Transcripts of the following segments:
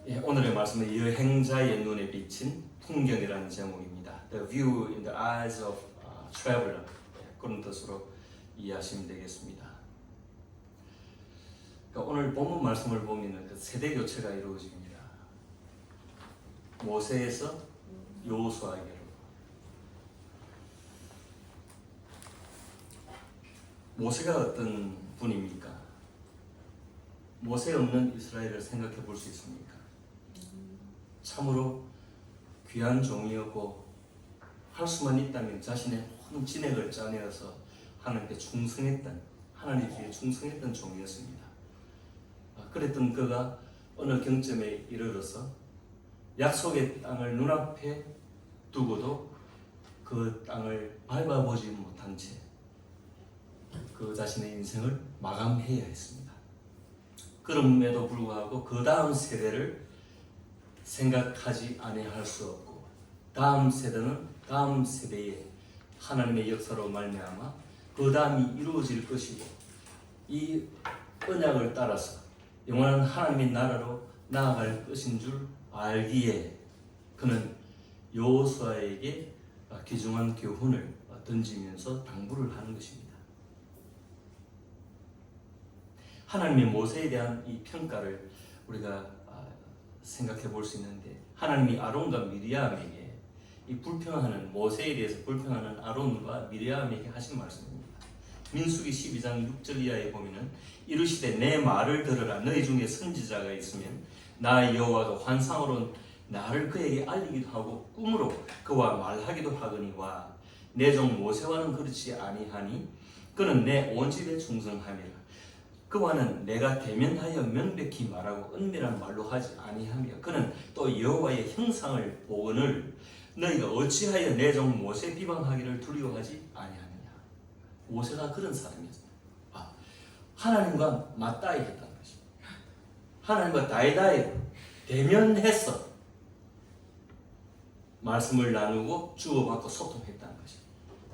예, 오늘의 말씀은 여행자의 눈에 비친 풍경이라는 제목입니다. The view in the eyes of a traveler. 예, 그런 뜻으로 이해하시면 되겠습니다. 그러니까 오늘 본문 말씀을 보면 그 세대 교체가 이루어집니다. 모세에서 여호수아에게로. 모세가 어떤 분입니까? 모세 없는 이스라엘을 생각해 볼 수 있습니까? 참으로 귀한 종이었고 할 수만 있다면 자신의 모든 진액을 짜내어서 하나님께 충성했던, 하나님 뒤에 충성했던 종이었습니다. 그랬던 그가 어느 경점에 이르러서 약속의 땅을 눈앞에 두고도 그 땅을 밟아보지 못한 채 그 자신의 인생을 마감해야 했습니다. 그럼에도 불구하고 그 다음 세대를 생각하지 아니할 수 없고, 다음 세대는 다음 세대에 하나님의 역사로 말미암아 그 다음이 이루어질 것이고, 이 언약을 따라서 영원한 하나님의 나라로 나아갈 것인 줄 알기에 그는 여호수아에게 귀중한 교훈을 던지면서 당부를 하는 것입니다. 하나님의 모세에 대한 이 평가를 우리가 생각해 볼 수 있는데, 하나님이 아론과 미리암에게 이 불평하는, 모세에 대해서 불평하는 아론과 미리암에게 하신 말씀입니다. 민수기 12장 6절 이하에 보면은 이르시되 내 말을 들으라. 너희 중에 선지자가 있으면 나 여호와가 환상으로 나를 그에게 알리기도 하고 꿈으로 그와 말하기도 하거니와 내 종 모세와는 그렇지 아니하니 그는 내 온 집에 충성함이라. 그와는 내가 대면하여 명백히 말하고 은밀한 말로 하지 아니하며 그는 또 여호와의 형상을 보거늘 너희가 어찌하여 내 종 모세 비방하기를 두려워하지 아니하느냐. 모세가 그런 사람이었습니다. 하나님과 맞닿아 있다는 것입니다. 하나님과 다이다이 대면해서 말씀을 나누고 주고받고 소통했다는 것입니다.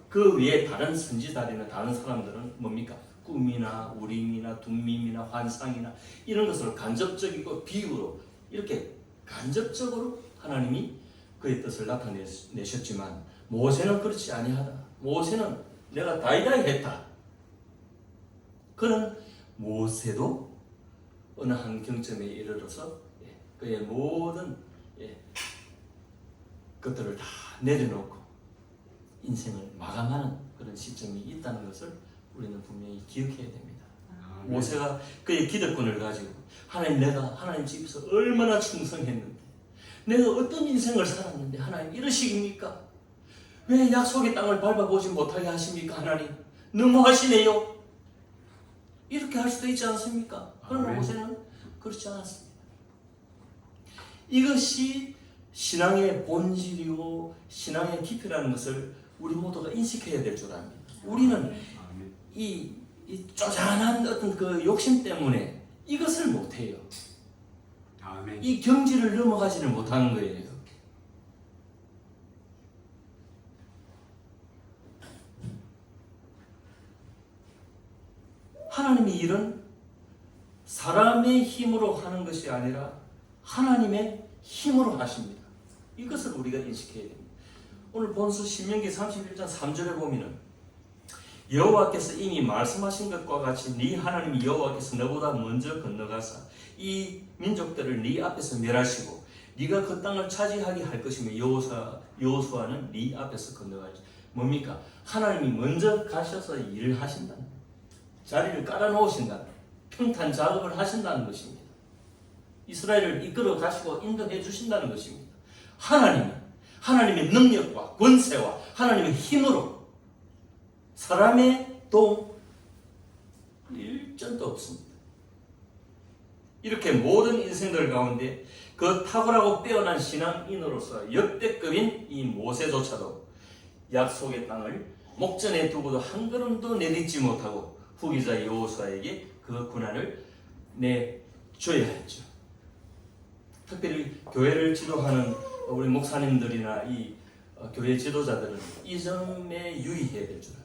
그 외에 다른 선지자들이나 다른 사람들은 뭡니까? 꿈이나 우림이나 둠밈이나 환상이나 이런 것으로 간접적이고 비유로 이렇게 간접적으로 하나님이 그의 뜻을 나타내셨지만 모세는 그렇지 아니하다. 모세는 내가 다이다이 했다. 그는 모세도 어느 한 경점에 이르러서 그의 모든 것들을 다 내려놓고 인생을 마감하는 그런 시점이 있다는 것을 우리는 분명히 기억해야 됩니다. 모세가 그의 기득권을 가지고 내가 하나님 집에서 얼마나 충성했는데, 내가 어떤 인생을 살았는데 하나님 이러시깁니까? 왜 약속의 땅을 밟아보지 못하게 하십니까? 하나님 너무하시네요. 이렇게 할 수도 있지 않습니까? 그러나 모세는 그렇지 않았습니다. 이것이 신앙의 본질이고 신앙의 깊이라는 것을 우리 모두가 인식해야 될 줄 압니다. 우리는 이 쪼잔한 어떤 그 욕심 때문에 이것을 못해요. 이 경지를 넘어가지를 못하는 거예요. 하나님의 일은 사람의 힘으로 하는 것이 아니라 하나님의 힘으로 하십니다. 이것을 우리가 인식해야 됩니다. 오늘 본서 신명기 31장 3절에 보면은 여호와께서 이미 말씀하신 것과 같이 네 하나님 여호와께서 너보다 먼저 건너가사 이 민족들을 네 앞에서 멸하시고 네가 그 땅을 차지하게 할 것이며 여호수아는 네 앞에서 건너가지. 뭡니까? 하나님이 먼저 가셔서 일을 하신다는, 자리를 깔아놓으신다는, 평탄 작업을 하신다는 것입니다. 이스라엘을 이끌어 가시고 인도해 주신다는 것입니다. 하나님의 능력과 권세와 하나님의 힘으로 사람의 도움 일전도 없습니다. 이렇게 모든 인생들 가운데 그 탁월하고 빼어난 신앙인으로서 역대급인 이 모세조차도 약속의 땅을 목전에 두고도 한 걸음도 내딛지 못하고 후기자 여호수아에게 그 고난을 내줘야 했죠. 특별히 교회를 지도하는 우리 목사님들이나 이 교회 지도자들은 이 점에 유의해야 될 줄 압니다.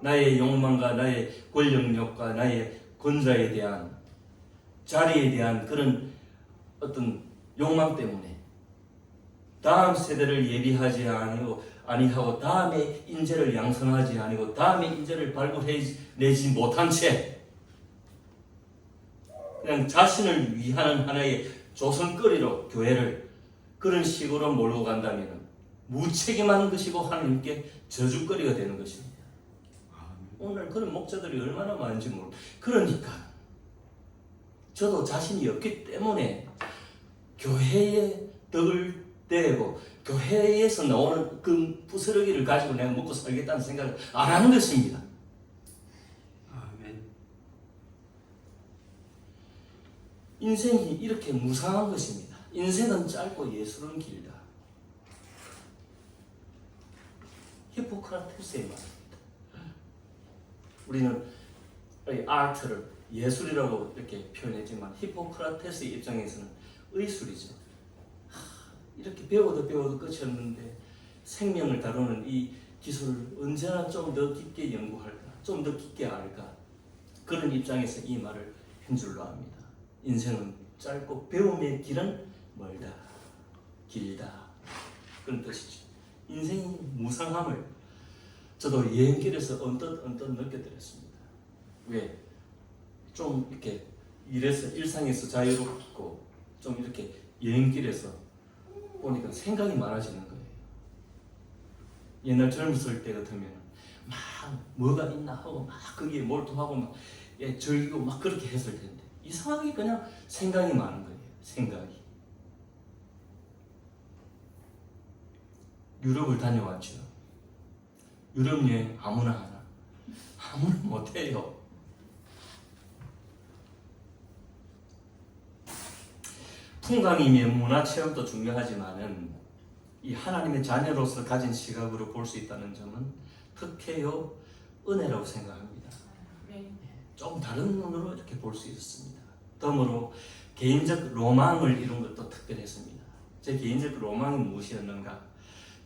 나의 욕망과 나의 권력욕과 나의 권좌에 대한, 자리에 대한 그런 어떤 욕망 때문에 다음 세대를 예비하지 아니하고 다음에 인재를 양성하지 아니고 다음에 인재를 발굴해내지 못한 채 그냥 자신을 위하는 하나의 조선거리로 교회를 그런 식으로 몰고 간다면 무책임한 것이고 하나님께 저주거리가 되는 것입니다. 오늘 그런 목자들이 얼마나 많은지 모르겠어요. 그러니까 저도 자신이 없기 때문에 교회에 덕을 떼고 교회에서 나오는 그 부스러기를 가지고 내가 먹고 살겠다는 생각을 안 하는 것입니다. 아멘. 인생이 이렇게 무상한 것입니다. 인생은 짧고 예술은 길다. 히포크라테스의 말입니다. 우리는 아트를 예술이라고 이렇게 표현했지만 히포크라테스의 입장에서는 의술이죠. 이렇게 배워도 끝이 없는데 생명을 다루는 이 기술을 언제나 좀 더 깊게 연구할까, 좀 더 깊게 알까, 그런 입장에서 이 말을 한 줄로 압니다. 인생은 짧고 배움의 길은 멀다, 길다, 그런 뜻이죠. 인생이 무상함을 저도 여행길에서 언뜻 느껴드렸습니다. 왜? 좀 이렇게 일상에서 자유롭고 좀 이렇게 여행길에서 보니까 생각이 많아지는 거예요. 옛날 젊었을 때 같으면 막 뭐가 있나 하고 막 거기에 몰두하고 막 즐기고 막 그렇게 했을 텐데 이상하게 그냥 생각이 많은 거예요. 생각이. 유럽을 다녀왔죠. 유럽 여행 아무나 하나? 아무나 못해요. 풍광이면 문화체험도 중요하지만은 이 하나님의 자녀로서 가진 시각으로 볼 수 있다는 점은 특혜요 은혜라고 생각합니다. 좀 다른 눈으로 이렇게 볼 수 있었습니다. 덤으로 개인적 로망을 이룬 것도 특별했습니다. 제 개인적 로망이 무엇이었는가?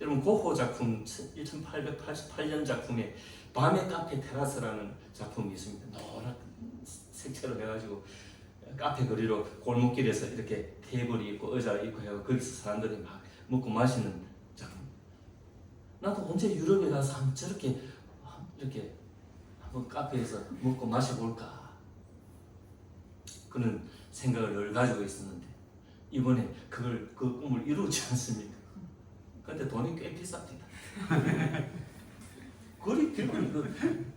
여러분 고호 작품 1888년 작품에 밤의 카페 테라스라는 작품이 있습니다. 노랗 색채로 해가지고 카페 거리로 골목길에서 이렇게 테이블이 있고 의자가 있고 해서 거기서 사람들이 막 먹고 마시는 작품. 나도 언제 유럽에 가서 한번 저렇게 이렇게 한번 카페에서 먹고 마셔볼까 그런 생각을 늘 가지고 있었는데 이번에 그 꿈을 이루지 않습니까? 근데 돈이 꽤 비쌉니다. 길거리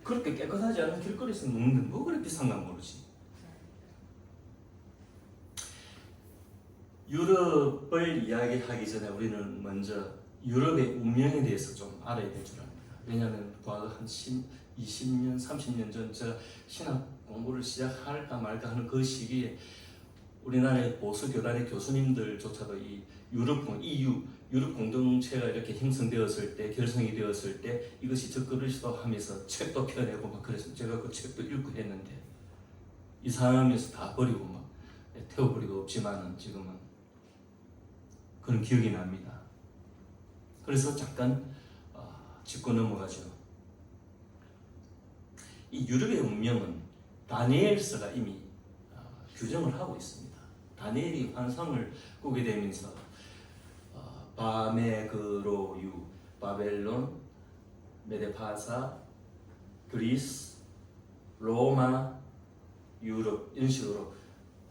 그렇게 깨끗하지 않은 길거리에서 먹는데 뭐 그렇게 비싼가 모르지. 유럽을 이야기하기 전에 우리는 먼저 유럽의 운명에 대해서 좀 알아야 될 줄 압니다. 왜냐하면 과거 한 20년, 30년 전 제가 신학 공부를 시작할까 말까 하는 그 시기에 우리나라의 보수 교단의 교수님들조차도 이 EU 유럽 공동체가 이렇게 형성되었을 때, 결성이 되었을 때 이것이 적그리스도 하면서 책도 펴내고 막 그래서 제가 그 책도 읽고 했는데 이상하면서 다 버리고 막 태워버리고 없지만은 지금은 그런 기억이 납니다. 그래서 잠깐 짚고 넘어가죠. 이 유럽의 운명은 다니엘서가 이미 규정을 하고 있습니다. 다니엘이 환상을 꾸게 되면서 바메그로유, 바벨론, 메데파사, 그리스, 로마, 유럽 이런 식으로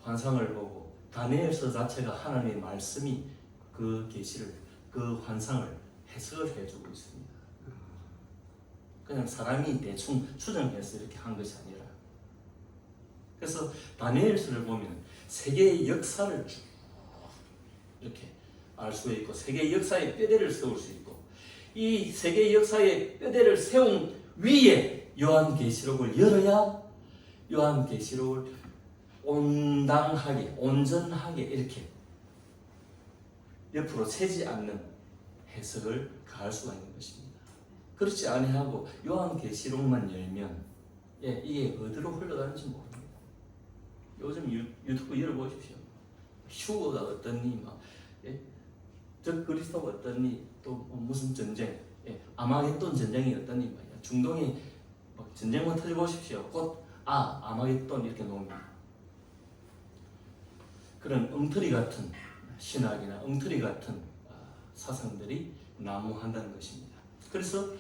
환상을 보고 다니엘서 자체가 하나님의 말씀이 그 계시를 그 환상을 해석을 해주고 있습니다. 그냥 사람이 대충 추정해서 이렇게 한 것이 아니라 그래서 다니엘서를 보면 세계의 역사를 쭉 이렇게 알 수 있고 세계의 역사의 뼈대를 세울 수 있고 이 세계의 역사의 뼈대를 세운 위에 요한계시록을 열어야 요한계시록을 온당하게 온전하게 이렇게 옆으로 새지 않는 해석을 가할 수가 있는 것입니다. 그렇지 아니하고 요한계시록만 열면 이게 어디로 흘러가는지 모릅니다. 요즘 유튜브 열어보십시오. 휴거가 어떠니 저 그리스도가 어떠니 또 무슨 전쟁 아마겟돈 전쟁이 어떠니 말이야. 중동에 전쟁만 터져보십시오. 곧 아마겟돈 이렇게 나옵니다. 그런 엉터리 같은 신학이나 엉터리 같은 사상들이 난무한다는 것입니다. 그래서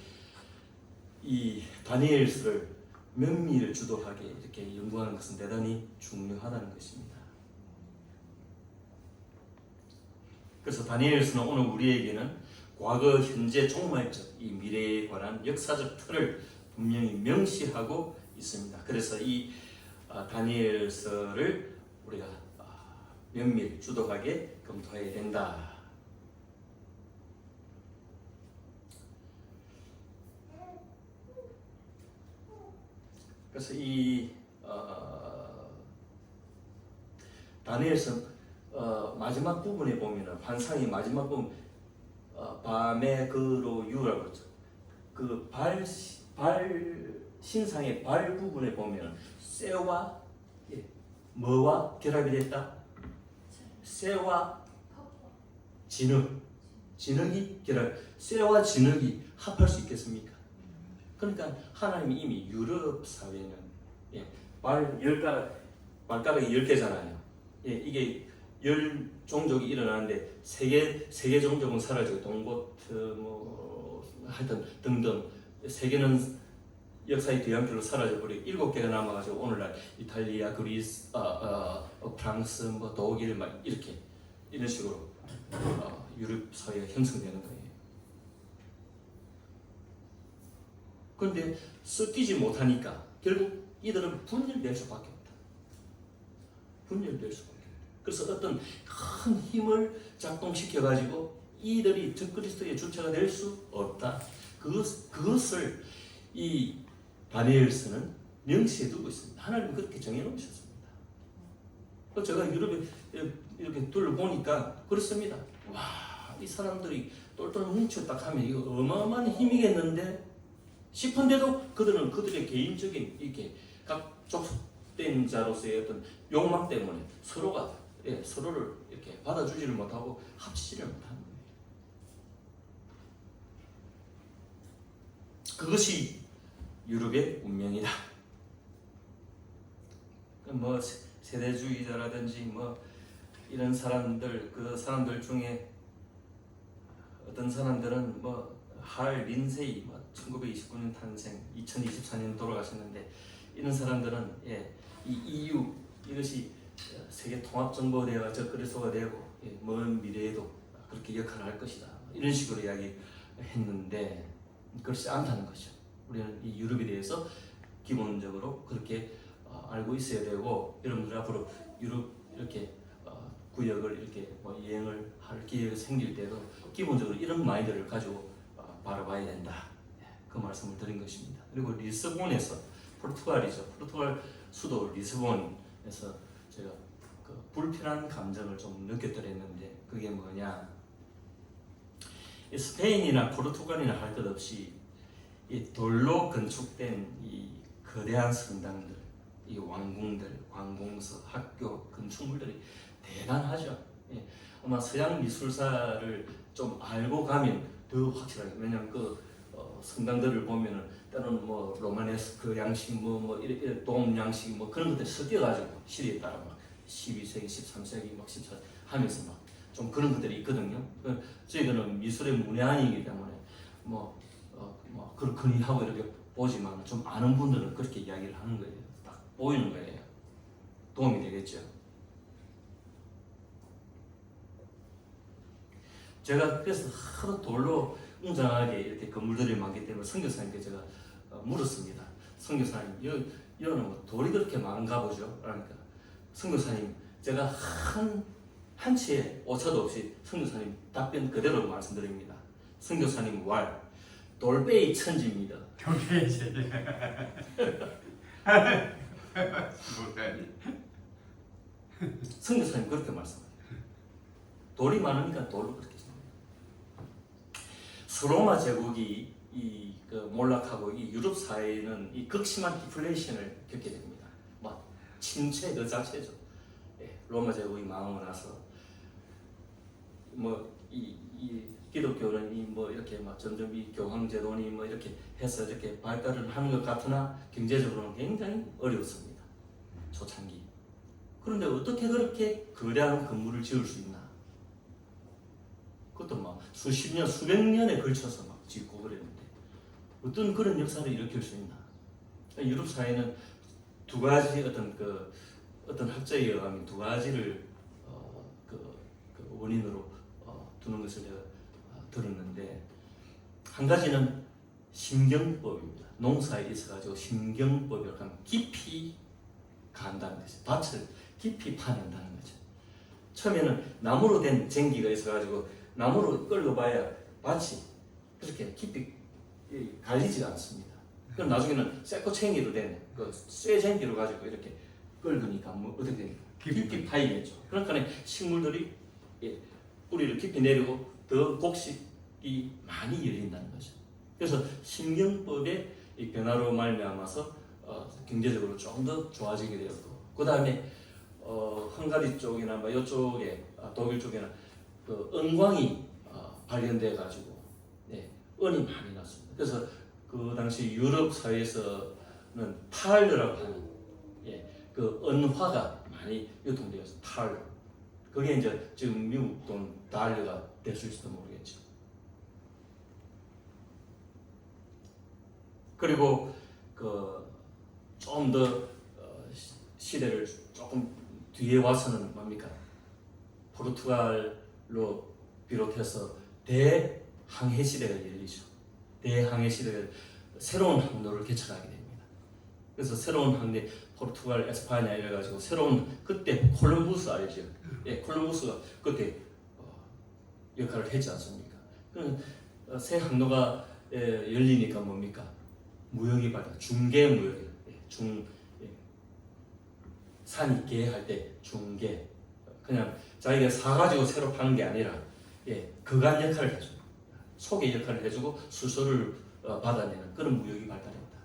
이 다니엘서를 면미를 주도하게 이렇게 연구하는 것은 대단히 중요하다는 것입니다. 그래서 다니엘서는 오늘 우리에게는 과거, 현재, 종말적 이 미래에 관한 역사적 틀을 분명히 명시하고 있습니다. 그래서 이 다니엘서를 우리가 면밀 주도하게 검토해야 된다. 그래서 이 다니엘서 마지막 부분에 보면은 환상이 마지막 부분 밤의 그로 유라고 그러죠. 그 발 신상의 발 부분에 보면 쇠와 뭐와 결합이 됐다? 쇠와 진흙이 결합. 쇠와 진흙이 합할 수 있겠습니까? 그러니까 하나님이 이미 유럽 사회는 발가락이 10개잖아요. 이게 10종족이 일어나는데 세계 종족은 사라지고 동고트 하여튼 등등 세계는 역사의 뒤안길로 사라져버리고 7개가 남아가지고 오늘날 이탈리아, 그리스, 프랑스, 독일 막 이렇게 이런 식으로 유럽 사회가 형성되는 거예요. 그런데 섞이지 못하니까 결국 이들은 분열될 수밖에 없다. 분열될 수밖에 없다. 그래서 어떤 큰 힘을 작동시켜가지고 이들이 적그리스도의 주체가 될 수 없다. 그것을 이 다니엘서는 명시해 두고 있습니다. 하나님은 그렇게 정해놓으셨습니다. 제가 유럽에 이렇게 둘러보니까 그렇습니다. 와, 이 사람들이 똘똘 뭉쳐 딱 하면 이거 어마어마한 힘이겠는데 싶은데도 그들은 그들의 개인적인 이렇게 각 족속된 자로서의 어떤 욕망 때문에 서로를 이렇게 받아주지를 못하고 합치지를 못하는 거예요. 그것이 유럽의 운명이다. 세대주의자라든지 이런 사람들, 그 사람들 중에 어떤 사람들은 할 린세이 1929년 탄생, 2024년 돌아가셨는데 이런 사람들은 이 EU 이것이 세계 통합 정보대가 적그리스도가 되고 먼 미래에도 그렇게 역할을 할 것이다. 이런 식으로 이야기했는데 그렇지 않다는 거죠. 우리는 이 유럽에 대해서 기본적으로 그렇게 알고 있어야 되고 여러분들 앞으로 유럽 이렇게 구역을 이렇게 여행을 할 기회가 생길 때도 기본적으로 이런 마인드를 가지고 바라봐야 된다. 그 말씀을 드린 것입니다. 그리고 리스본에서 포르투갈이죠. 포르투갈 수도 리스본에서 제가 그 불편한 감정을 좀 느꼈더랬는데 그게 뭐냐? 스페인이나 포르투갈이나 할 것 없이 이 돌로 건축된 이 거대한 성당들, 이 왕궁들, 관공서, 학교, 건축물들이 대단하죠. 아마 서양 미술사를 좀 알고 가면 더 확실하게. 왜냐하면 그 성당들을 보면은 때로는 로마네스크 양식, 이렇게 돔 양식, 그런 것들이 섞여가지고 시대에 따라 막 12세기, 13세기, 14세기 하면서 막 좀 그런 것들이 있거든요. 저희들은 미술의 문외한이기 때문에 그렇거니 하고 이렇게 보지만 좀 아는 분들은 그렇게 이야기를 하는 거예요. 딱 보이는 거예요. 도움이 되겠죠. 제가 그래서 하도 돌로 웅장하게 이렇게 건물들이 많기 때문에 선교사님께 제가 물었습니다. 선교사님, 여기는 돌이 그렇게 많은가 보죠? 그러니까 선교사님, 제가 한 치의 오차도 없이 선교사님 답변 그대로 말씀드립니다. 선교사님 돌베이 천지입니다. 돌베이 천지. 선교사님 그렇게 말씀해요. 돌이 많으니까 돌로 그렇게 생각해요. 서로마 제국이 몰락하고 이 유럽 사회는 이 극심한 디플레이션을 겪게 됩니다. 침체 그 자체죠. 로마 제국이 망하고 나서 이 기독교는 이렇게 점점 이 교황 제도니 이렇게 해서 이렇게 발달을 하는 것 같으나 경제적으로는 굉장히 어려웠습니다. 초창기. 그런데 어떻게 그렇게 거대한 건물을 지을 수 있나? 그것도 막 수십 년, 수백 년에 걸쳐서 막 짓고 그랬는데 어떤 그런 역사를 일으킬 수 있나? 유럽 사회는 두 가지 어떤 학자에 의하면 두 가지를 그 원인으로 두는 것을 제가 들었는데, 한 가지는 심경법입니다. 농사에 있어가지고 심경법이라고 하면 깊이 간다는 거죠. 밭을 깊이 파낸다는 거죠. 처음에는 나무로 된 쟁기가 있어가지고 나무로 끌어봐야 밭이 그렇게 깊이 갈리지가 않습니다. 그럼 나중에는 쇠꼬챙이로 된 그 쇠쟁기로 가지고 이렇게 끌으니까 뭐 어떻게 됩니까? 깊이 파이겠죠. 그러니까 식물들이 뿌리를 깊이 내리고 더 곡식이 많이 열린다는 거죠. 그래서 심경법의 이 변화로 말미암아서 경제적으로 좀 더 좋아지게 되었고, 그 다음에 헝가리 쪽이나 뭐 이쪽에 독일 쪽에는 그 은광이 발견돼 가지고 은이 많이 났습니다. 그래서 그 당시 유럽 사회에서는 탈르라고 하는 그 은화가 많이 유통되어서 탈르. 그게 이제 지금 미국 돈 달러가 됐을지도 모르겠죠. 그리고 그 좀 더 시대를 조금 뒤에 와서는 뭡니까? 포르투갈로 비롯해서 대항해 시대가 열리죠. 대항해 시대가 새로운 항로를 개척하게 됩니다. 그래서 새로운 항로, 포르투갈, 에스파냐 이래가지고 새로운, 그때 콜럼부스 알죠? 콜럼부스가 그때 역할을 했지 않습니까? 새 항로가 열리니까 뭡니까? 무역이 발달, 중개 무역, 산이 개할 때 중개, 그냥 자기가 사가지고 새로 파는 게 아니라 거간 역할을 해줍니다. 소개 역할을 해주고 수수료를 받아내는 그런 무역이 발달했다.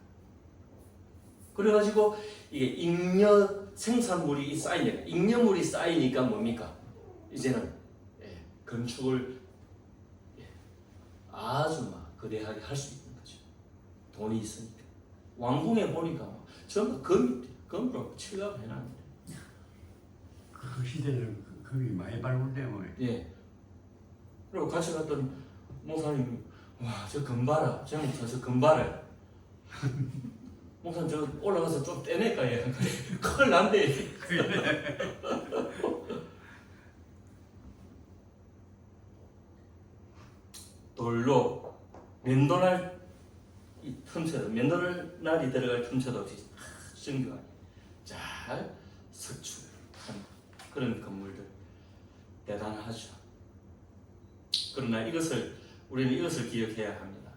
그래가지고 이게 잉여 생산물이 쌓이니까, 잉여물이 쌓이니까 뭡니까? 이제는 건축을 아주 막 거대하게 할 수 있는 거죠. 돈이 있으니까. 왕궁에 보니까 전부 건물하고 칠갑 해놨는데. 그 시대는 거기 많이 발굴되고. 그리고 같이 갔던 목사님이 와, 저 금바라, 저 금바라. 목사님 저 올라가서 좀 떼낼까 얘. 큰일 난대. 돌로 맨도날 이 틈새도, 맨도날이 들어갈 틈새도 없이 정교하게 잘 석축한 그런 건물들 대단하죠. 그러나 우리는 이것을 기억해야 합니다.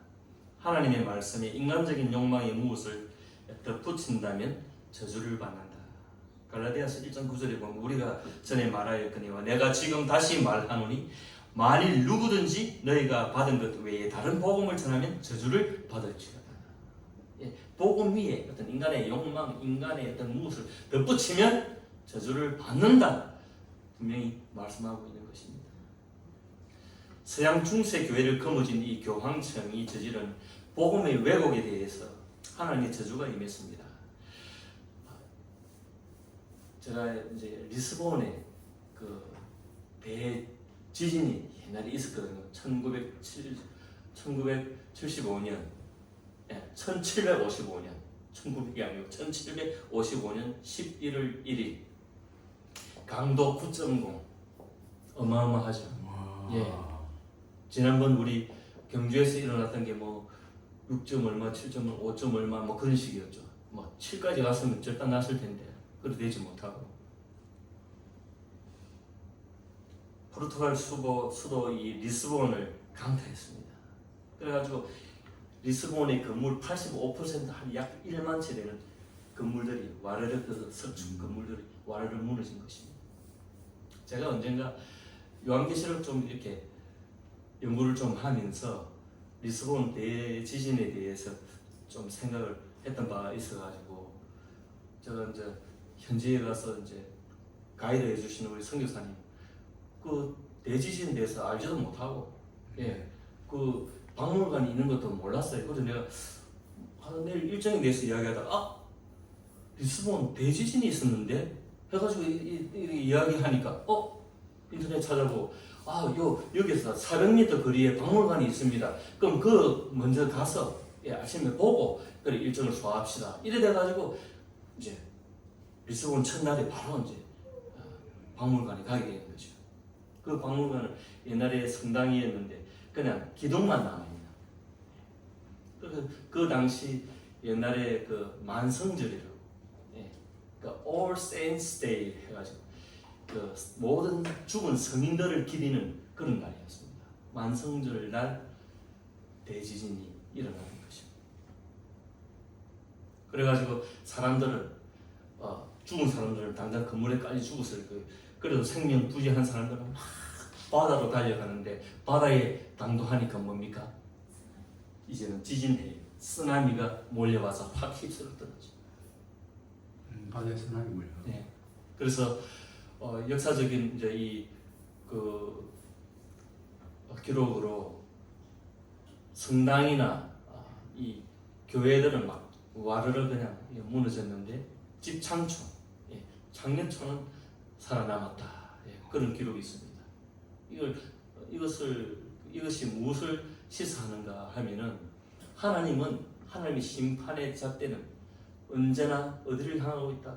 하나님의 말씀에 인간적인 욕망의 무엇을 덧붙인다면 저주를 받는다. 갈라디아서 1장 9절에 보면 우리가 전에 말하였거니와 내가 지금 다시 말하노니 만일 누구든지 너희가 받은 것 외에 다른 복음을 전하면 저주를 받을지어다. 복음 위에 어떤 인간의 욕망, 인간의 어떤 무엇을 덧붙이면 저주를 받는다. 분명히 말씀하고 있는 것입니다. 서양 중세 교회를 거머쥔 이 교황청이 저지른 복음의 왜곡에 대해서 하나님의 저주가 임했습니다. 제가 이제 리스본에 그 대지진이 옛날에 있었거든요. 1975년, 1755년, 1900이 아니고 1755년 11월 1일, 강도 9.0, 어마어마하죠. 지난번 우리 경주에서 일어났던 게 뭐 6점 얼마, 7점 얼마, 5점 얼마 뭐 그런 식이었죠. 뭐 7까지 갔으면 절단 났을 텐데 그래 되지 못하고, 포르투갈 수도 이 리스본을 강타했습니다. 그래가지고 리스본의 건물 85% 한 약 1만 채 되는 건물들이 와르르 석축 건물들이 와르르 무너진 것입니다. 제가 언젠가 요한계시록 좀 이렇게 연구를 좀 하면서 리스본 대지진에 대해서 좀 생각을 했던 바가 있어가지고, 제가 이제 현지에 가서 이제 가이드 해주시는 우리 선교사님, 그 대지진에 대해서 알지도 못하고, 그 박물관이 있는 것도 몰랐어요. 그래서 내가 내일 일정에 대해서 이야기하다가 리스본 대지진이 있었는데 해가지고 이야기하니까 인터넷 찾아보고 여기서 400m 거리에 박물관이 있습니다. 그럼 그 먼저 가서 아침에 보고 그래 일정을 소화합시다. 이래 돼가지고 이제 리스본 첫날에 바로 이제 박물관에 가게 되는 거죠. 그 박물관은 옛날에 성당이었는데 그냥 기둥만 남아있는. 그 당시 옛날에 그 만성절이라고, 그 All Saints Day 해가지고 그 모든 죽은 성인들을 기리는 그런 날이었습니다. 만성절 날 대지진이 일어나는 것입니다. 그래가지고 사람들은 죽은 사람들은 당장 건물에 깔려 죽었을 거예요. 그래도 생명 부재한 사람들은 막 바다로 달려가는데 바다에 당도하니까 뭡니까? 이제는 지진해 쓰나미가 몰려와서 확 휩쓸었더라죠. 바다에 쓰나미 몰려. 네. 그래서 역사적인 이제 기록으로 성당이나 이 교회들은 막 와르르 그냥 무너졌는데 집창촌, 장례촌은 살아남았다. 그런 기록이 있습니다. 이것이 무엇을 시사하는가 하면은 하나님의 심판의 잣대는 언제나 어디를 향하고 있다?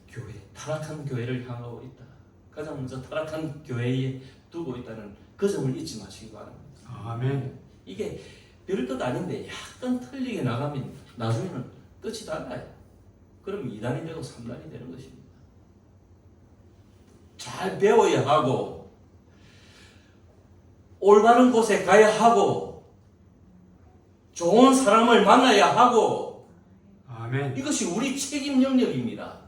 교회, 타락한 교회를 향하고 있다. 가장 먼저 타락한 교회에 두고 있다는 그 점을 잊지 마시기 바랍니다. 아멘. 이게 별것 아닌데 약간 틀리게 나가면 나중에는 끝이 달라요. 그럼 2단이 되고 3단이 되는 것입니다. 잘 배워야 하고 올바른 곳에 가야 하고 좋은 사람을 만나야 하고 아멘. 이것이 우리 책임 영역입니다.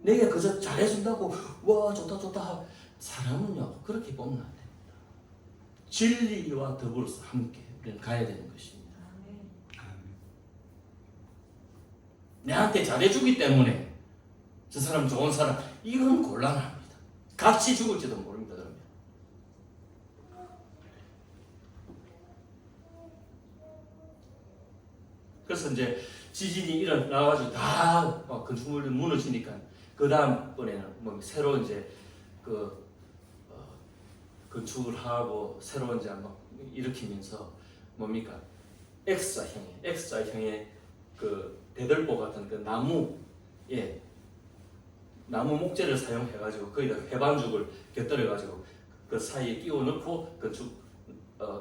내가 그저 잘해준다고 와 좋다 사람은요 그렇게 보면 안 됩니다. 진리와 더불어서 함께 우리는 가야 되는 것입니다. 내한테 잘해주기 때문에 저 사람 좋은 사람 이건 곤란합니다. 같이 죽을지도 모릅니다. 그러면 그래서 이제 지진이 일어나가지고 다 건축물이 무너지니까 그 다음번에는 뭐 새로 이제 건축을 하고 새로 이제 막 일으키면서 뭡니까 X자형의 그 대들보 같은 그 나무 목재를 사용해가지고 거기다 회반죽을 곁들여가지고 그 사이에 끼워 넣고 건축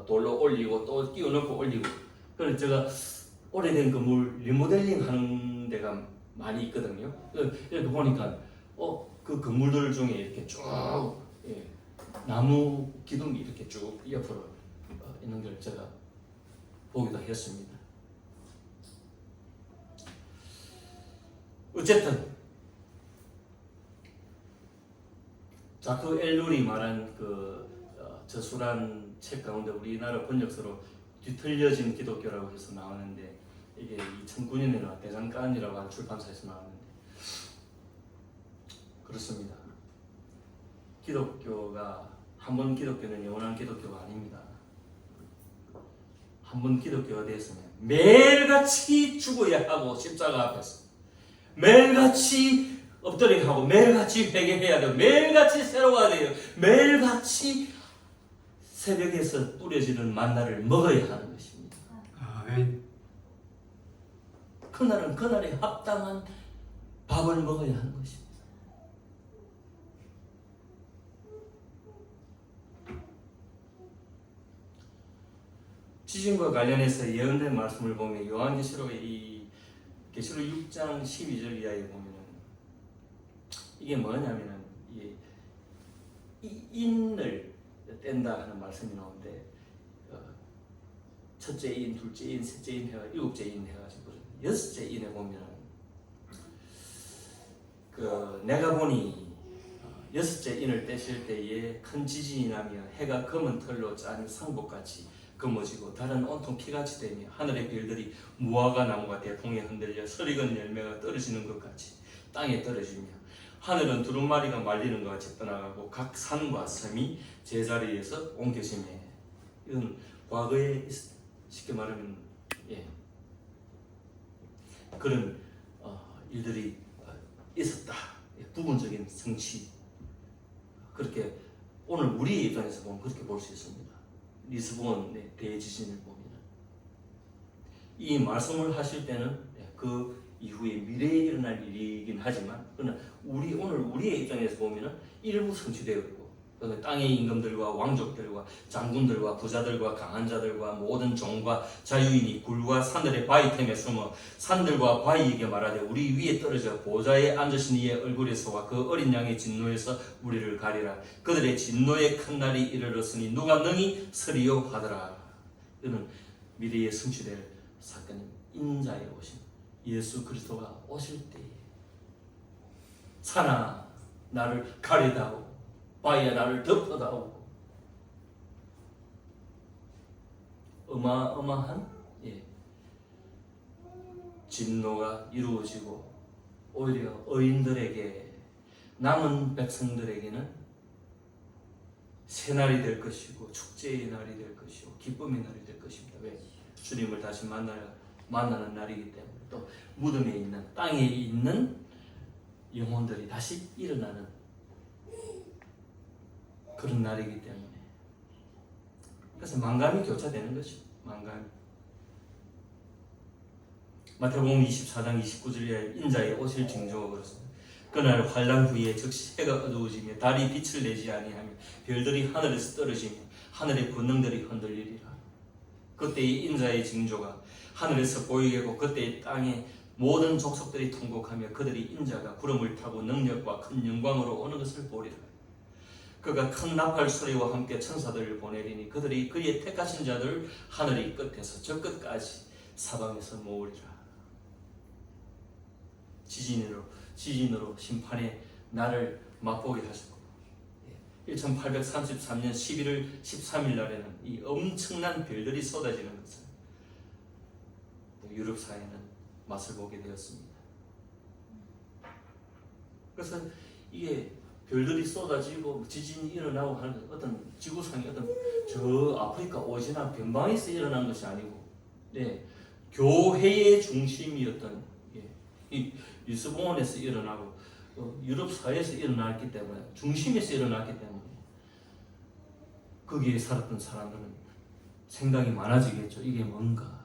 돌로 올리고 또 끼워 넣고 올리고. 그래서 제가 오래된 건물 리모델링 하는 데가 많이 있거든요. 이렇게 보니까 그 건물들 중에 이렇게 쭉 나무 기둥이 이렇게 쭉 옆으로 있는 걸 제가 보기도 했습니다. 어쨌든 자크 엘룰이 말한 저술한 책 가운데 우리나라 번역서로 뒤틀려진 기독교라고 해서 나오는데 이게 2009년에 대장간이라고 하는 출판사에서 나왔는데 그렇습니다. 한 번 기독교는 영원한 기독교가 아닙니다. 한 번 기독교가 되었으면 매일같이 죽어야 하고 십자가 앞에서 매일같이 엎드려야 하고 매일같이 회개해야 돼요. 매일같이 새로워야 돼요. 매일같이 새벽에서 뿌려지는 만나를 먹어야 하는 것입니다. 아멘. 그날은 그날에 합당한 밥을 먹어야 하는 것입니다. 지진과 관련해서 예언된 말씀을 보면 요한계시록의 계시록 6장 12절 이하에 보면은 이게 뭐냐면은 이 인을 뗀다 하는 말씀이 나오는데 첫째 인, 둘째 인, 셋째 인 해가 일곱째 인 해가지고 여섯째 인에 보면은 내가 보니 여섯째 인을 떼실 때에 큰 지진이 나며 해가 검은 털로 짠 상복같이 검어지고 달은 온통 피같이 되며 하늘의 별들이 무화과 나무가 대풍에 흔들려 설익은 열매가 떨어지는 것 같이 땅에 떨어지며 하늘은 두루마리가 말리는 것 같이 떠나가고 각 산과 섬이 제자리에서 옮겨지며 이건 과거에 쉽게 말하면 그런 일들이 있었다. 부분적인 성취. 그렇게 오늘 우리의 입장에서 보면 그렇게 볼 수 있습니다. 리스본의 대지진을 보면 이 말씀을 하실 때는 그 이후에 미래에 일어날 일이긴 하지만 그러나 오늘 우리의 입장에서 보면은 일부 성취되어 있고 그 땅의 임금들과 왕족들과 장군들과 부자들과 강한 자들과 모든 종과 자유인이 굴과 산들의 바위 틈에 숨어 산들과 바위에게 말하되 우리 위에 떨어져 보좌에 앉으신 이의 얼굴에서와 그 어린 양의 진노에서 우리를 가리라. 그들의 진노의 큰 날이 이르렀으니 누가 능히 서리요 하더라. 이는 미래에 성취될 사건입니다. 인자의 오심, 예수 그리스도가 오실 때에 산아 나를 가리다오, 바위야 나를 덮어다오. 어마어마한 진노가 이루어지고 오히려 의인들에게 남은 백성들에게는 새날이 될 것이고 축제의 날이 될 것이고 기쁨의 날이 될 것입니다. 왜? 주님을 다시 만나는 날이기 때문에 또 무덤에 있는 땅에 있는 영혼들이 다시 일어나는 그런 날이기 때문에 그래서 만감이 교차되는 것이죠. 만감이. 마태복음 24장 29절에 인자의 오실 징조가 그렇습니다. 그날 환란 후에 즉시 해가 어두워지며 달이 빛을 내지 아니하며 별들이 하늘에서 떨어지며 하늘의 권능들이 흔들리리라. 그때의 인자의 징조가 하늘에서 보이겠고 그때의 땅에 모든 족속들이 통곡하며 그들이 인자가 구름을 타고 능력과 큰 영광으로 오는 것을 보리라. 그가 큰 나팔 소리와 함께 천사들을 보내리니 그들이 그의 택하신 자들 하늘의 끝에서 저 끝까지 사방에서 모으리라. 지진으로 심판의 날을 맛보게 하시고 1833년 11월 13일 날에는 이 엄청난 별들이 쏟아지는 것을 또 유럽 사회는 맛을 보게 되었습니다. 그래서 이게 별들이 쏟아지고 지진이 일어나고 하는 어떤 지구상의 어떤 저 아프리카 오지나 변방에서 일어난 것이 아니고 교회의 중심이었던 이 리스본에서 일어나고 유럽 사회에서 일어났기 때문에 중심에서 일어났기 때문에 거기에 살았던 사람들은 생각이 많아지겠죠. 이게 뭔가.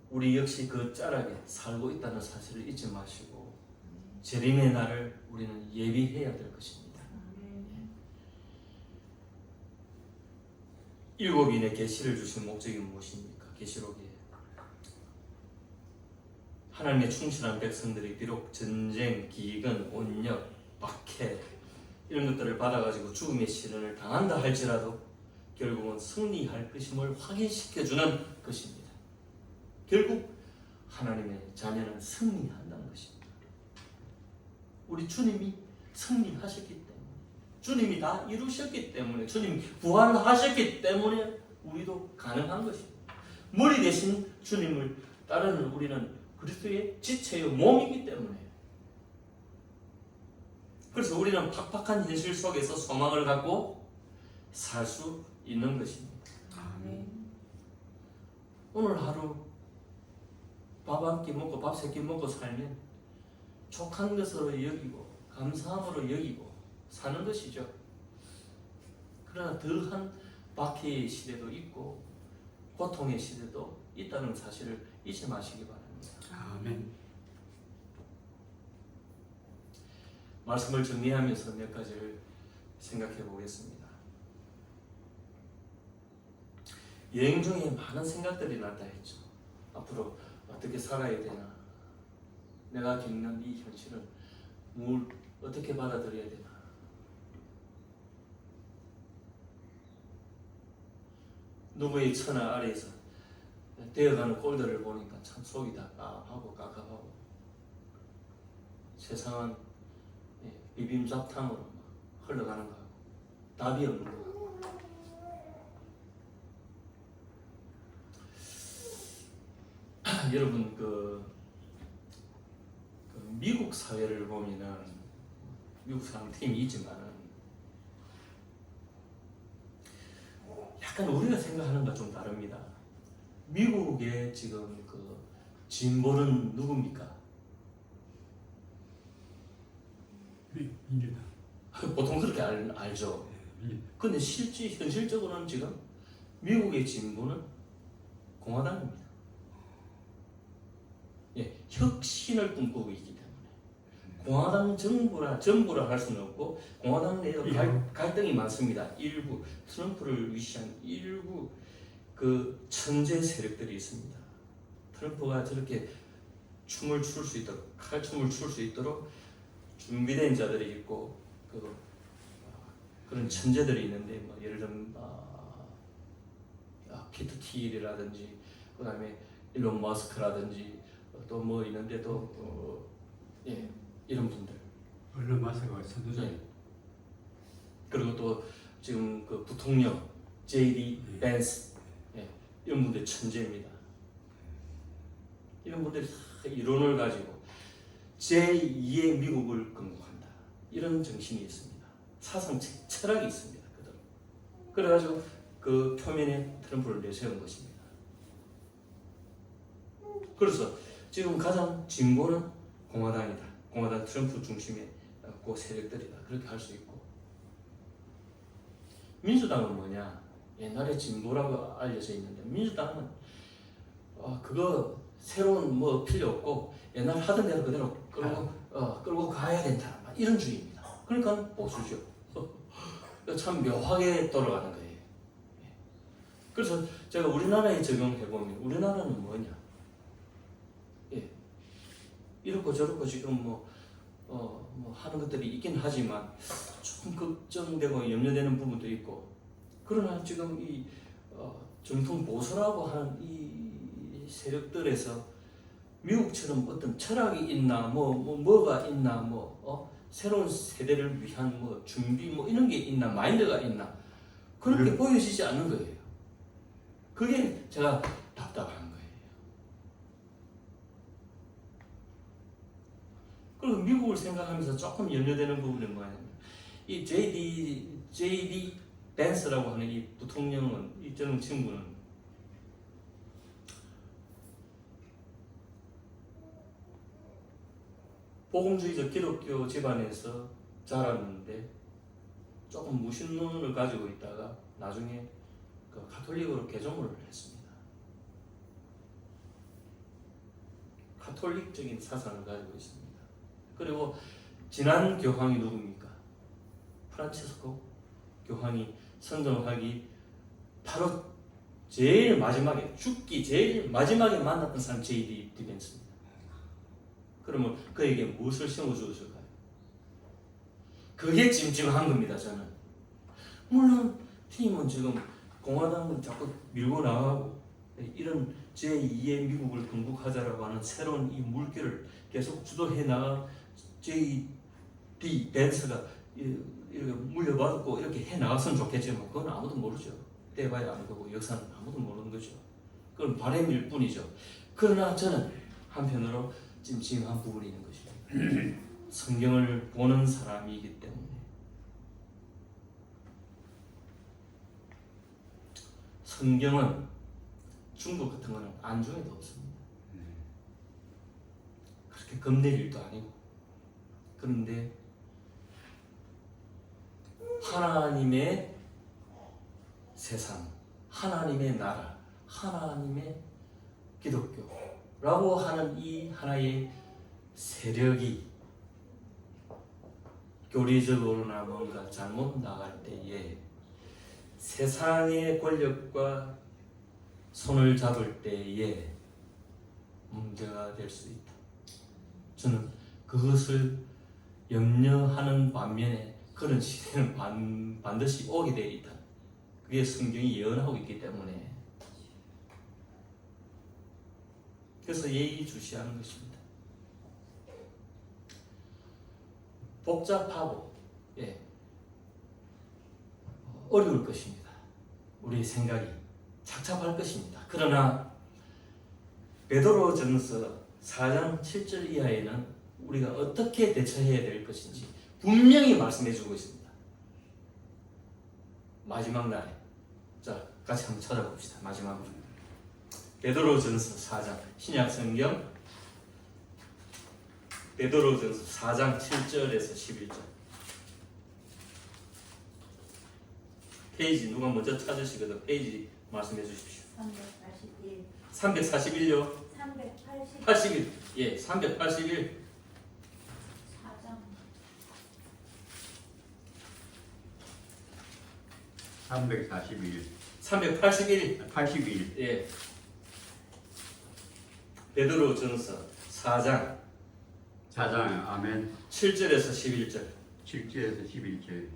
우리 역시 그 짤하게 살고 있다는 사실을 잊지 마시고 재림의 날을 우리는 예비해야 될 것입니다. 일곱인의 계시를 주신 목적이 무엇입니까? 계시록에 하나님의 충실한 백성들이 비록 전쟁, 기근, 온역, 박해 이런 것들을 받아가지고 죽음의 시련을 당한다 할지라도 결국은 승리할 것임을 확인시켜주는 것입니다. 결국 하나님의 자녀는 승리한다는 것입니다. 우리 주님이 승리하셨기 때문에 주님이 다 이루셨기 때문에 주님이 부활하셨기 때문에 우리도 가능한 것입니다. 머리 대신 주님을 따르는 우리는 그리스도의 지체요 몸이기 때문에 그래서 우리는 팍팍한 현실 속에서 소망을 갖고 살 수 있는 것입니다. 오늘 하루 밥 한 끼 먹고 밥 세 끼 먹고 살면 족한 것으로 여기고 감사함으로 여기고 사는 것이죠. 그러나 더한 박해의 시대도 있고 고통의 시대도 있다는 사실을 잊지 마시기 바랍니다. 아멘. 말씀을 정리하면서 몇 가지를 생각해 보겠습니다. 여행 중에 많은 생각들이 났다 했죠. 앞으로 어떻게 살아야 되나? 내가 겪는 이 현실을 뭘 어떻게 받아들여야 되나? 누구의 천하 아래에서 되어가는 꼴들을 보니까 참 속이 답답하고 깝깝하고 세상은 비빔잡탕으로 흘러가는 거 같고 답이 없는 거 같고 여러분 그 미국 사회를 보면은 미국 사람 팀이 있지만은 약간 우리가 생각하는 것과 좀 다릅니다. 미국의 지금 그 진보는 누굽니까? 민주당. 보통 그렇게 알죠. 민주당. 근데 현실적으로는 지금 미국의 진보는 공화당입니다. 예, 혁신을 꿈꾸고 있기 때문에 공화당 전부라 할 수는 없고 공화당 내에도 갈등이 많습니다. 일부 트럼프를 위시한 일부 그 천재 세력들이 있습니다. 트럼프가 저렇게 춤을 출 수 있도록 칼춤을 출 수 있도록 준비된 자들이 있고 그런 천재들이 있는데 뭐 예를 들면 피터 틸이라든지 그다음에 일론 머스크라든지 또 뭐 있는데 또 예, 이런 분들 언론 마사가 선두자. 예. 그리고 또 지금 그 부통령 JD 벤스 예, 이런 분들 천재입니다. 이런 분들이 다 이론을 가지고 제2의 미국을 건국한다 이런 정신이 있습니다. 사상 철학이 있습니다. 그대로. 그래가지고 그 표면에 트럼프를 내세운 것입니다. 그래서 지금 가장 진보는 공화당이다. 공화당 트럼프 중심의 그 세력들이다. 그렇게 할 수 있고 민주당은 뭐냐? 옛날에 진보라고 알려져 있는데 민주당은 그거 새로운 뭐 필요 없고 옛날 하던 대로 그대로 끌고 가야 된다. 이런 주의입니다. 그러니까 보수죠. 참 묘하게 돌아가는 거예요. 그래서 제가 우리나라에 적용해 보면 우리나라는 뭐냐? 예, 이렇고 저렇고 지금 뭐 하는 것들이 있긴 하지만 조금 걱정되고 염려되는 부분도 있고 그러나 지금 이 정통 보수라고 하는 이 세력들에서 미국처럼 어떤 철학이 있나 뭐가 있나 새로운 세대를 위한 뭐 준비 뭐 이런 게 있나 마인드가 있나 그렇게 보여지지 않는 거예요. 그게 제가 답답한 거예요. 그리고 미국을 생각하면서 조금 염려되는 부분이 뭐냐면 이 JD 벤스라고 하는 이 부통령은 이 저는 친구는 복음주의적 기독교 집안에서 자랐는데 조금 무신론을 가지고 있다가 나중에 그 가톨릭으로 개종을 했습니다. 가톨릭적인 사상을 가지고 있습니다. 그리고 지난 교황이 누굽니까? 프란치스코 교황이 선정하기 바로 제일 마지막에 죽기 제일 마지막에 만났던 사람 JD 벤스입니다. 그러면 그에게 무엇을 심어주었을까요? 그게 찜찜한 겁니다. 저는 물론 팀은 지금 공화당은 자꾸 밀고 나가고 이런 제2의 미국을 건국하자라고 하는 새로운 이 물결을 계속 주도해 나가 JD 벤스가 이렇게 물려받고 이렇게 해 나갔으면 좋겠지만 그건 아무도 모르죠. 때봐야 아는 거고 역사는 아무도 모르는 거죠. 그건 바람일 뿐이죠. 그러나 저는 한편으로 찜찜한 부분이 있는 것이죠. 성경을 보는 사람이기 때문에 성경은 중국 같은 거는 안중에도 없습니다. 그렇게 겁낼 일도 아니고 그런데 하나님의 세상, 하나님의 나라, 하나님의 기독교라고 하는 이 하나의 세력이 교리적으로나 뭔가 잘못 나갈 때에 세상의 권력과 손을 잡을 때에 문제가 될 수 있다. 저는 그것을 염려하는 반면에 그런 시대는 반드시 오게 되어 있다. 그게 성경이 예언하고 있기 때문에 그래서 예의주시하는 것입니다. 복잡하고 어려울 것입니다. 우리의 생각이 착잡할 것입니다. 그러나 베드로전서 4장 7절 이하에는 우리가 어떻게 대처해야 될 것인지 분명히 말씀해 주고 있습니다. 마지막 날에 자, 같이 한번 찾아봅시다. 마지막으로 베드로전서 4장 신약 성경 베드로전서 4장 7절에서 11절. 페이지 누가 먼저 찾으시거든 페이지 말씀해 주십시오. 381. 341요. 380. 81. 예, 381. 4장. 341, 381. 81. 예. 베드로전서 4장 4장 아멘. 7절에서 11절. 7절에서 11절.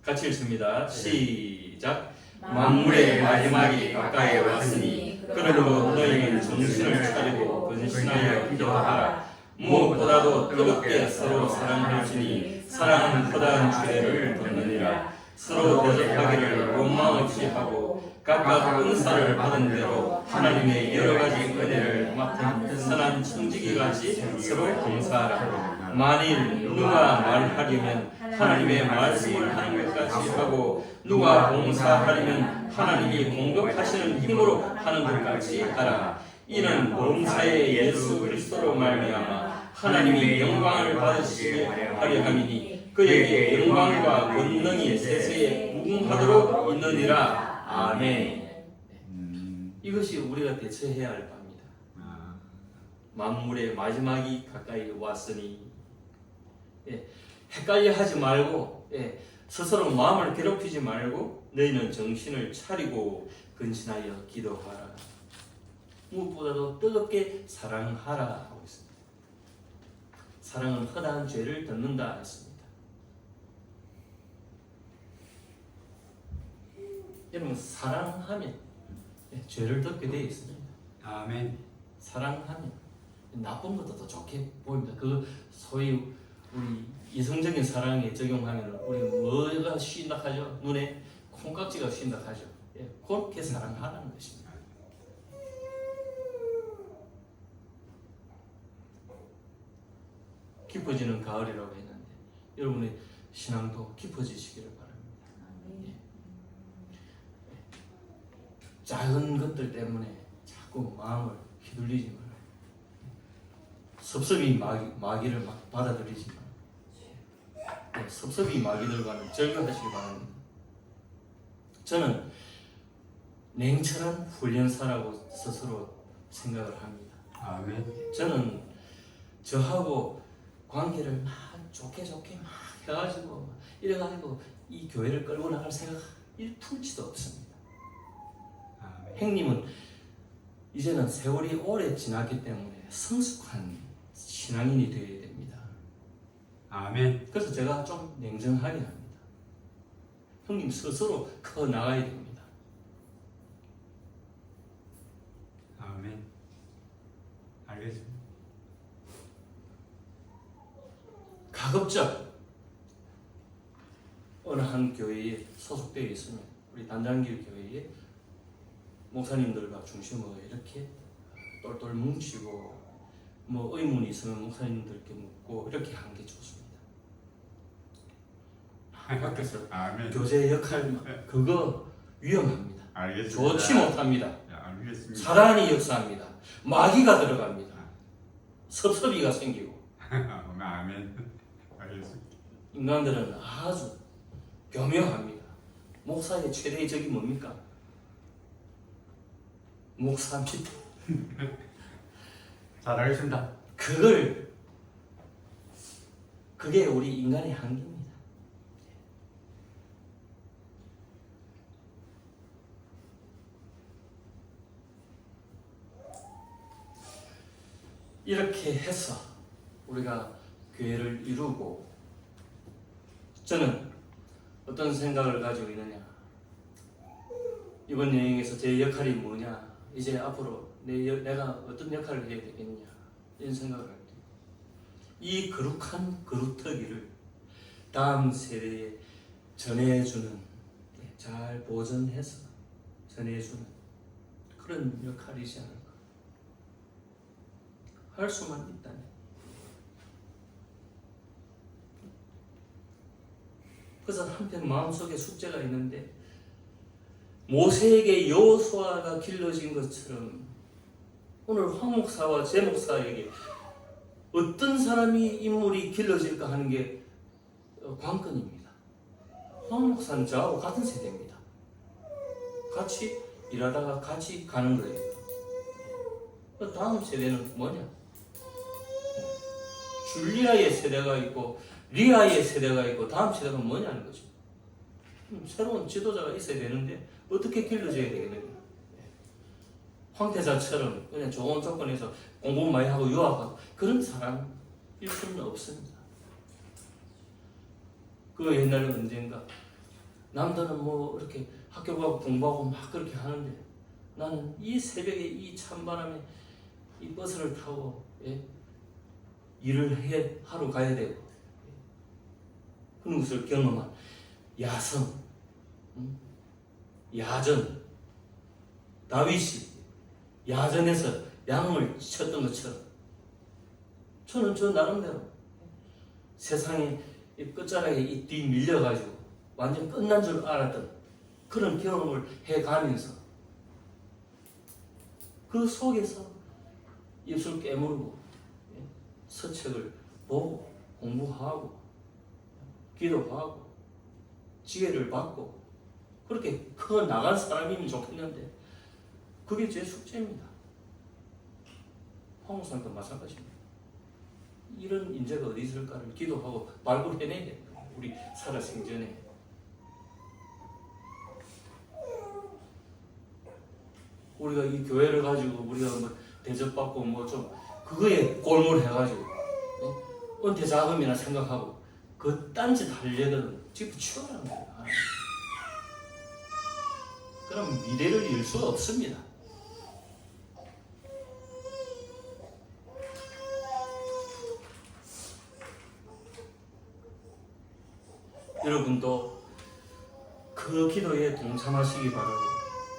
같이 읽습니다. 시작. 만물의 마지막이 가까이 왔으니 그러므로 너희는 정신을 차리고 근신하여 기도하라. 무엇보다도 뜨겁게 서로 사랑할지니 사랑은 커다란 죄를 덮느니라. 서로 대접하기를 원망 없이 하고 각각 은사를 받은 대로 하나님의 여러 가지 은혜를 맡은 선한 청지기 같이 서로 봉사하라. 만일 누가 말하려면 하나님의 말씀을 하는 것 같이 하고 누가 봉사하려면 하나님이 공급하시는 힘으로 하는 것 같이 하라. 이는 범사의 예수 그리스도로 말미암아 하나님이 영광을 받으시게 하려 함이니 그에게 영광과 권능이 세세에 무궁하도록 있느니라. 아멘. 이것이 우리가 대처해야 할 바입니다. 만물의 마지막이 가까이 왔으니 헷갈려 하지 말고 스스로 마음을 괴롭히지 말고 너희는 정신을 차리고 근신하여 기도하라. 무엇보다도 뜨겁게 사랑하라 하고 있습니다. 사랑은 허다한 죄를 덮는다 했습니다. 여러분 사랑하면 죄를 덮게 되어 있습니다. 아멘. 사랑하면 나쁜 것도 더 좋게 보입니다. 그 소위 우리 이성적인 사랑에 적용하면 우리 뭐가 쉰다 하죠? 눈에 콩깍지가 쉰다 하죠. 그렇게 사랑하라는 것입니다. 깊어지는 가을이라고 했는데 여러분의 신앙도 깊어지시기를 바랍니다. 작은 것들 때문에 자꾸 마음을 휘둘리지 말아요. 섭섭이 마귀를 막 받아들이지 말아요. 섭섭이 마귀들과는 절교하시기 바랍니다. 저는 냉철한 훈련사라고 스스로 생각을 합니다. 아멘. 저는 저하고 관계를 막 좋게 막 해가지고 이래가지고 이 교회를 끌고 나갈 생각 1푼치도 없습니다. 아멘. 형님은 이제는 세월이 오래 지났기 때문에 성숙한 신앙인이 되어야 됩니다. 아멘. 그래서 제가 좀 냉정하게 합니다. 형님 스스로 커 나가야 됩니다. 아멘. 알겠습니다. 가급적 어느 한 교회에 소속되어 있으면 우리 단장길 교회에 목사님들과 중심으로 이렇게 똘똘 뭉치고 뭐 의문이 있으면 목사님들께 묻고 이렇게 하는 게 좋습니다. 밖에서 아멘. 교제 역할 그거 위험합니다. 알겠습니다. 좋지 못합니다. 알겠습니다. 사단이 역사합니다. 마귀가 들어갑니다. 섭섭이가 생기고 아멘. 알겠습니다. 인간들은 아주 교묘합니다. 목사의 최대의 적이 뭡니까? 목사입니다. 잘 알겠습니다. 그게 우리 인간의 한계입니다. 이렇게 해서 우리가 교회를 이루고 저는 어떤 생각을 가지고 있느냐 이번 여행에서 제 역할이 뭐냐 이제 앞으로 내가 어떤 역할을 해야 되겠냐 이런 생각을 할 때 이 거룩한 거루터기를 다음 세대에 전해주는 잘 보존해서 전해주는 그런 역할이지 않을까 할 수만 있다면 그래서 한편 마음속에 숙제가 있는데 모세에게 여호수아가 길러진 것처럼 오늘 황 목사와 제 목사에게 어떤 사람이 인물이 길러질까 하는 게 관건입니다. 황 목사는 저하고 같은 세대입니다. 같이 일하다가 같이 가는 거예요. 다음 세대는 뭐냐? 줄리아의 세대가 있고 리아의 세대가 있고 다음 세대가 뭐냐는 거죠. 새로운 지도자가 있어야 되는데 어떻게 길러져야 되겠느냐? 황태자처럼 그냥 좋은 조건에서 공부 많이 하고 유학하고 그런 사람일 수는 없습니다. 그 옛날에 언젠가 남들은 뭐 이렇게 학교 가고 공부하고 막 그렇게 하는데 나는 이 새벽에 이 찬바람에 이 버스를 타고 일을 하러 가야 되고 그런 것을 경험한 야성, 야전, 다윗이 야전에서 양을 쳤던 것처럼 저는 저 나름대로 세상이 끝자락에 이 뒤 밀려가지고 완전 끝난 줄 알았던 그런 경험을 해가면서 그 속에서 입술 깨물고 서책을 보고 공부하고 기도하고 지혜를 받고 그렇게 커 나간 사람이면 좋겠는데 그게 제 숙제입니다. 황우산도 마찬가지입니다. 이런 인재가 어디 있을까를 기도하고 발굴해내야 됩니다. 우리 살아 생전에. 우리가 이 교회를 가지고 우리가 뭐 대접받고 뭐 좀 그거에 골몰해가지고 은퇴 자금이나 생각하고 그 딴짓 하려면 집어 치워라는 거야. 그럼 미래를 이룰 수가 없습니다. 여러분도 그 기도에 동참하시기 바라고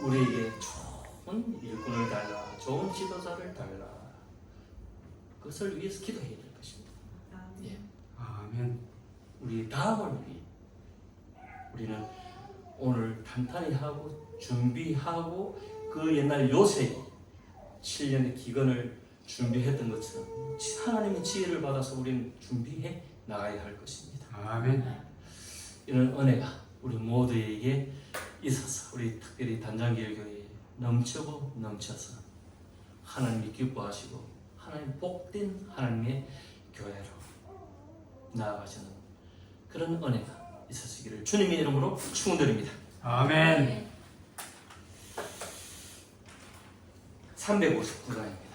우리에게 좋은 일꾼을 달라, 좋은 지도자를 달라. 그것을 위해서 기도해야 될 것입니다. 예. 아멘. 우리 다음을 위해 우리는 오늘 탄탄히 하고 준비하고 그 옛날 요셉이 7년의 기근을 준비했던 것처럼 하나님의 지혜를 받아서 우리는 준비해 나가야 할 것입니다. 아멘. 이런 은혜가 우리 모두에게 있어서 우리 특별히 단장길교회에 넘치고 넘쳐서 하나님이 기뻐하시고 하나님 복된 하나님의 교회로 나아가시는 그런 은혜가 있으시기를 주님의 이름으로 축원드립니다. 아멘. 359장입니다.